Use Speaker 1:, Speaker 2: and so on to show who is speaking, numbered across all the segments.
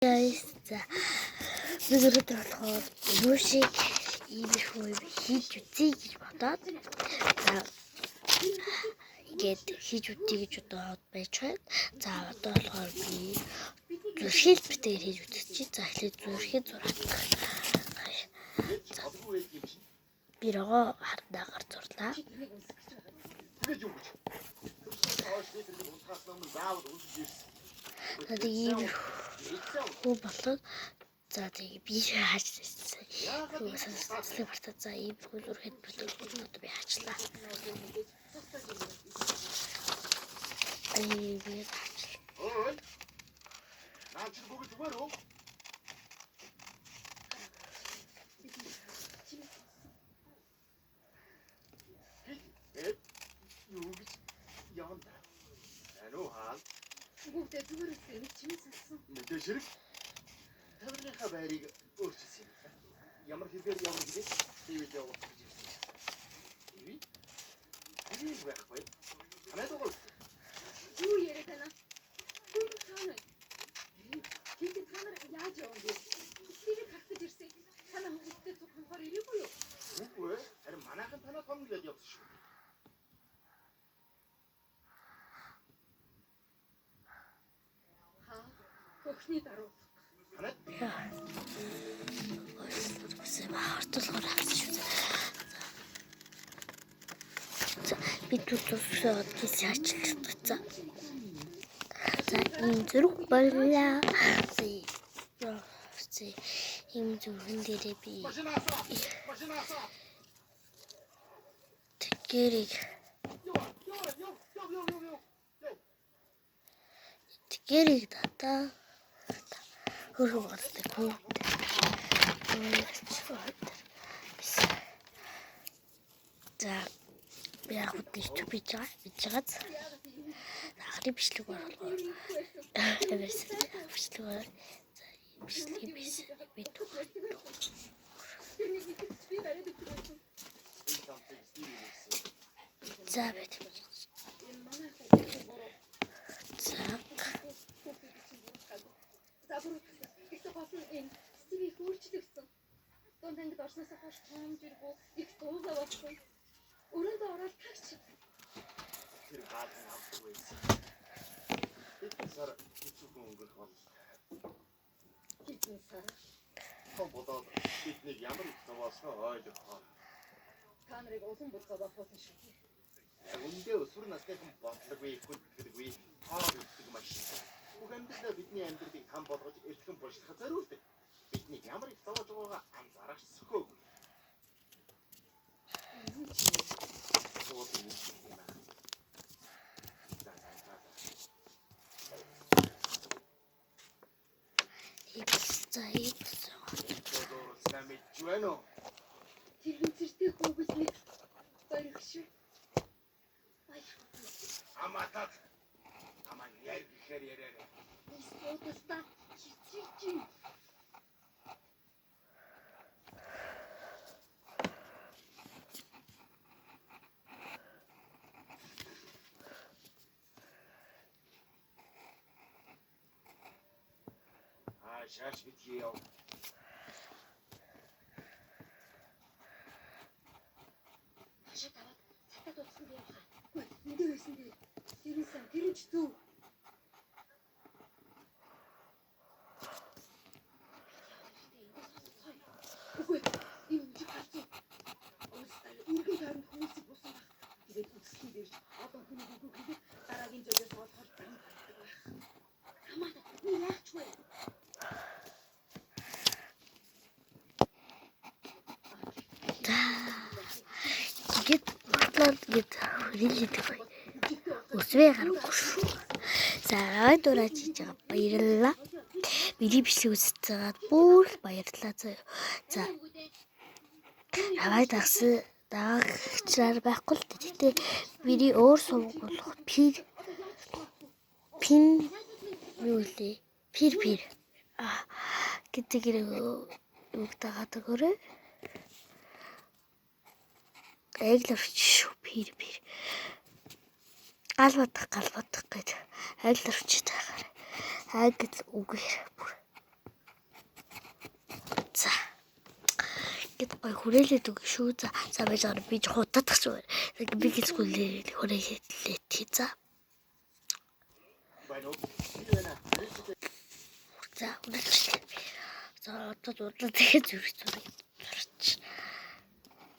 Speaker 1: Guys, за бид өнөөдөр болохоор юу шиг иймэрхүү хийж үзье гэж бодоод за ингээд хийж үзье гэж бодоод байж байна. За одоо болохоор би зүрхийг битээр хийж үзчихье. За эхлээд зүрхийг зураад. Би рого хардаагаар зурлаа. Тэгээд ийм хөө болоод за тэгээ би хааж ирсэн. Юусаа бартаа за ийм хөө зүрхэд битүүл би хаачлаа. Би хаачлаа.
Speaker 2: Ой. Наач бүгд зүгээр үү? Юу гэж яанда? Ануу хаал.
Speaker 3: Бүгдээ зүгээр үсээ чимээс ассан.
Speaker 2: Мэдээж хэрэг. Таврынхаа байрыг өөрчилсөн юм. Ямар хэвээр тэгээд явуулж ирсэн. Иви? Иви байхгүй. Анаад уу.
Speaker 3: Юу яриа тана? Юу тана? Китэд тана яаж явуулъя? Китэд хатаж ирсэн. Тана хүүхдээ тухангаар ирээгүй юу?
Speaker 2: Үгүй ээ. Харин манайхан танаа томглоод явсан шүү.
Speaker 3: Хөхний даруу.
Speaker 2: Танаа
Speaker 1: Хартуулгаар авсан шүү. За би түлхүүсээ тийс хаачлаа. За ийм зүрх боллаа. За ийм зүрхэн дээрээ би тэгэрийг татаа хөргөө гардаг хүн. За би яг үгүй бич байгаа. Нахрын бичлэг оруулаа. Бичлэг ороо. За бичлэг биш би за бит.
Speaker 3: Ихтэй гол нь энэ стивийг өөрчлөгдсөн. Дунд ангид орсноос хойш тоомжиргүй их дуугаа болсон. Өрөөндөө ороод тагч.
Speaker 2: тэр хаалт авдаг байсан. Сар хэцүүхэн өнгөрөх бол.
Speaker 3: Хитэн сар.
Speaker 2: Бодоод бидний ямар их зовоосноо ойлгохоо.
Speaker 3: Та нарыг улам буцаа бахуулсан шүү.
Speaker 2: Үндэ өсвөр насныхан бодлоггүй хүнддэггүй хаа гэдэг машин. Бүх амьдралаа бидний амьдралыг хам болгож эртхэн болчихоход зориулдаг. Бидний ямар их зовоож байгаагаа анзаарах сөхөөгүй.
Speaker 3: Тэрхэнцэртэй хүүгэл нэг баярх шүү.
Speaker 2: Аматат. Аман яар гэхээр яраарай.
Speaker 3: Истотоста хичээч.
Speaker 2: Шааш битгий.
Speaker 3: Хашаа таваад цатад утсан би явах. Үгүй, эндээ байсан дээ. Тэр ч зүв. Үгүй, энэ чи гарцуу. Өөстэй үргэлж харин хүмүүсийг бусан баг. Тэгээд үсгийн дээрч одоо хүний үгүй гэдэг дараагийн зөөгөөс болохоор байн гардаг байх. Хамаатай би яач вэ?
Speaker 1: Гэт батлаад гэт хөрөлдөг бай. Өсвээ гарахгүй шүү. За дураач хийж байгаа баярлалаа. Миний бичлэг үзэж бүр баярлалаа. За аваа дагсан даагчраар байхгүй л дээ. Миний өөр сувг болох пин юу лээ? Пир гэдэг үг дагаад өгөөрэй. Эглэрч шүү пир галбадах гэж айлэрч тахаар айгэл үгээр бүр Гэт гой хүрээлээд үг шүү. За байж байгаа би жоо хутаадах шүү. Би гисгүүлээ хүрээлээд тийза. За үнэхээр. За одоо тэгээд зурч.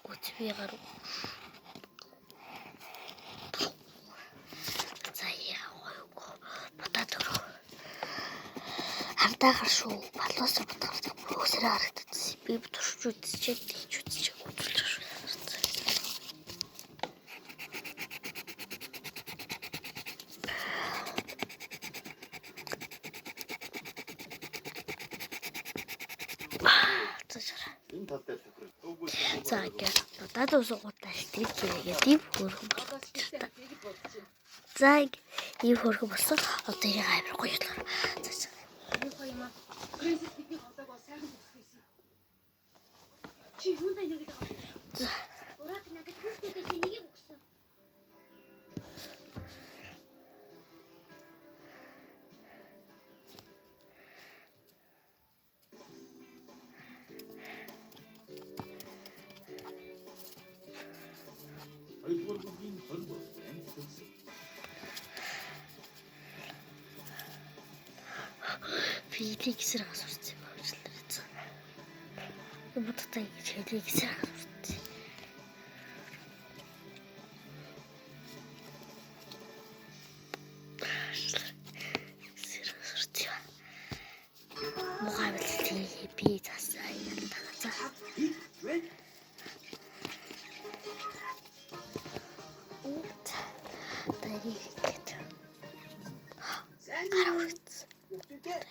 Speaker 1: Үгүй гарав. За яа гойго. Батад өрөө. Хардаа гар шүү. Балуус батгаар өсрөө харагдчихсан. Би турш үзчихэд тийч үзчих үзүүлж шүү.
Speaker 2: Энэ тал дээр тохирол.
Speaker 1: За ингээд надад усгуудаа тэгээд ийм хөрхөн болчихлоо. За ийм хөрхөн болсон. Одоо яг амар гоё болоо. За.
Speaker 3: Юу гоё юм аа. Принцесс бидний хоолойг бол сайхан зүсгэсэн. Чи юундаа нэг гэдэг юм.
Speaker 1: За.
Speaker 3: Ураад надад хүүхдүүдээс энийг өгсөн.
Speaker 2: Хоёрдугаар бүгийн 20 амт төгсөв.
Speaker 1: Филийг эсрэг асуусан юм авчлаа. Будтай филийг эсрэг асуусан. Эсрэг асуусан. Мугавлтий би засаа юм тагцаа.
Speaker 4: Үгтэй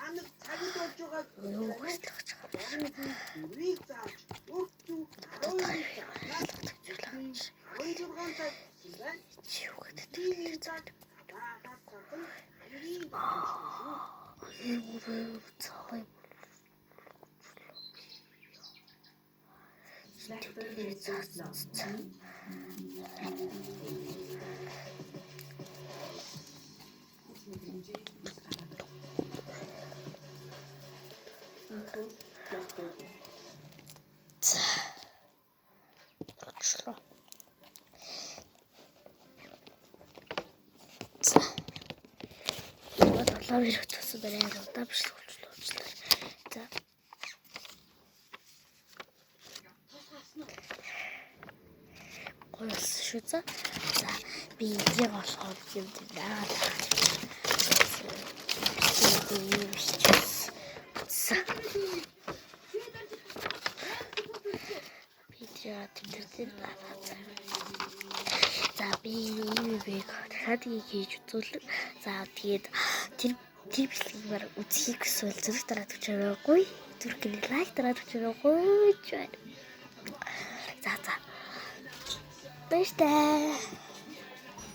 Speaker 4: анх цагт болж байгаа
Speaker 1: Юу гэж
Speaker 4: үрийг зааж өгчүү 16 цаг байна.
Speaker 1: юу гэдэг
Speaker 4: Тийм цаг баахан үрийг
Speaker 1: юу цай Очлоо. Вот долоо виртуоз барайд удаашлуулчлаа. За. Гоёс шүү за. За би яг болохоор юм даа. За би дахиад хийж үзүүлэг. За тэгээд тэр бичлэгээр үзхийг эсвэл зэрэг дараад өгч байгаагүй. Түркний лайк дараад өгч байгаагүй. За. Баярлалаа.